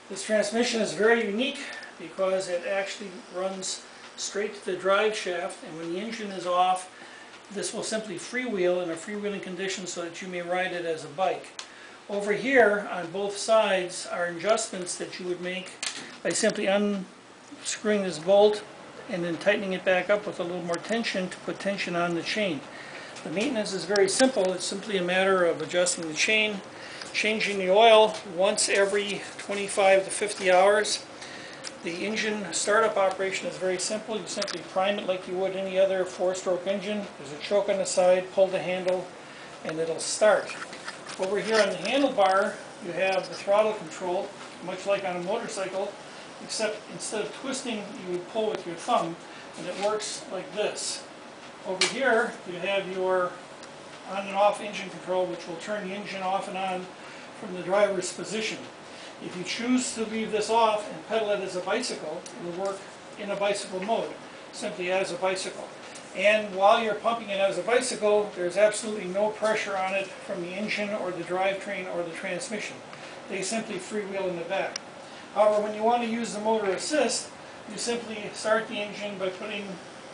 This transmission is very unique because it actually runs straight to the drive shaft, and when the engine is off, this will simply freewheel in a freewheeling condition so that you may ride it as a bike. Over here on both sides are adjustments that you would make by simply unscrewing this bolt and then tightening it back up with a little more tension to put tension on the chain. The maintenance is very simple. It's simply a matter of adjusting the chain, changing the oil once every 25 to 50 hours. The engine startup operation is very simple. You simply prime it like you would any other four-stroke engine. There's a choke on the side, pull the handle, and it'll start. Over here on the handlebar, you have the throttle control, much like on a motorcycle, except instead of twisting, you would pull with your thumb, and it works like this. Over here, you have your on and off engine control, which will turn the engine off and on from the driver's position. If you choose to leave this off and pedal it as a bicycle, it will work in a bicycle mode, simply as a bicycle. And while you're pumping it as a bicycle, there's absolutely no pressure on it from the engine or the drivetrain or the transmission. They simply freewheel in the back. However, when you want to use the motor assist, you simply start the engine by putting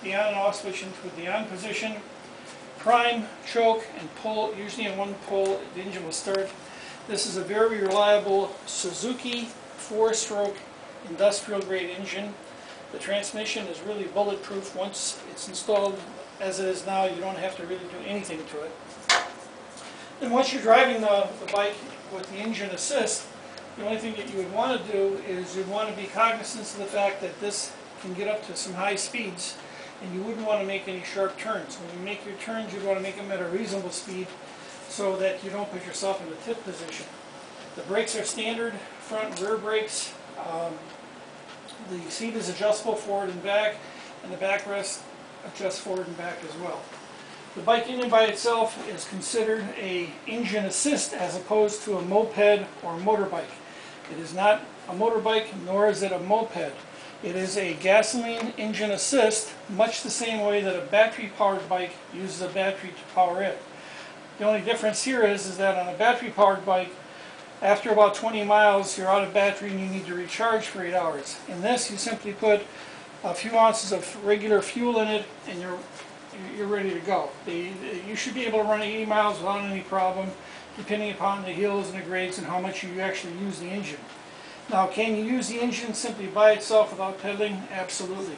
the on and off switch into the on position, prime, choke, and pull. Usually in one pull, the engine will start. This is a very reliable Suzuki 4-stroke industrial grade engine. The transmission is really bulletproof. Once it's installed as it is now, you don't have to really do anything to it. And once you're driving the bike with the engine assist, the only thing that you would want to do is you'd want to be cognizant of the fact that this can get up to some high speeds, and you wouldn't want to make any sharp turns. When you make your turns, you'd want to make them at a reasonable speed so that you don't put yourself in a tip position. The brakes are standard, front and rear brakes. The seat is adjustable forward and back, and the backrest adjusts forward and back as well. The bike in and by itself is considered an engine assist as opposed to a moped or motorbike. It is not a motorbike, nor is it a moped. It is a gasoline engine assist, much the same way that a battery-powered bike uses a battery to power it. The only difference here is that on a battery-powered bike, after about 20 miles, you're out of battery and you need to recharge for 8 hours. In this, you simply put a few ounces of regular fuel in it, and you're ready to go. You should be able to run 80 miles without any problem, depending upon the hills and the grades and how much you actually use the engine. Now, can you use the engine simply by itself without pedaling? Absolutely.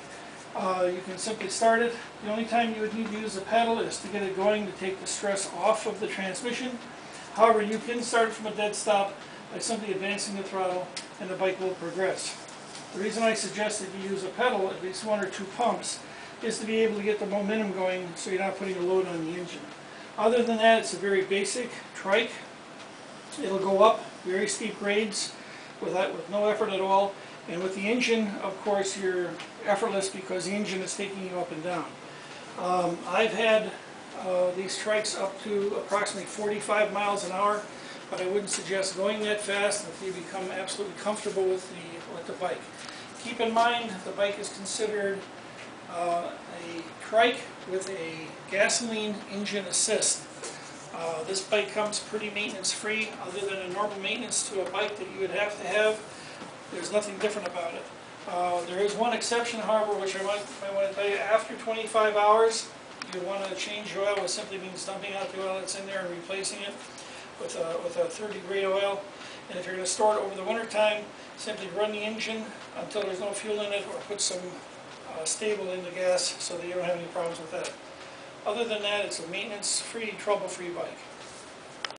You can simply start it. The only time you would need to use the pedal is to get it going, to take the stress off of the transmission. However, you can start from a dead stop by simply advancing the throttle, and the bike will progress. The reason I suggest that you use a pedal, at least 1 or 2 pumps, is to be able to get the momentum going so you're not putting a load on the engine. Other than that, it's a very basic trike. It'll go up very steep grades with no effort at all. And with the engine, of course, you're effortless because the engine is taking you up and down. I've had these trikes up to approximately 45 miles an hour, but I wouldn't suggest going that fast until you become absolutely comfortable with the bike. Keep in mind, the bike is considered a trike with a gasoline engine assist. This bike comes pretty maintenance-free. Other than a normal maintenance to a bike that you would have to have, there's nothing different about it. There is one exception, however, which I want to tell you. After 25 hours, you want to change your oil, which simply means dumping out the oil that's in there and replacing it with a 30-grade oil. And if you're going to store it over the winter time, simply run the engine until there's no fuel in it, or put some stable in the gas so that you don't have any problems with that. Other than that, it's a maintenance-free, trouble-free bike.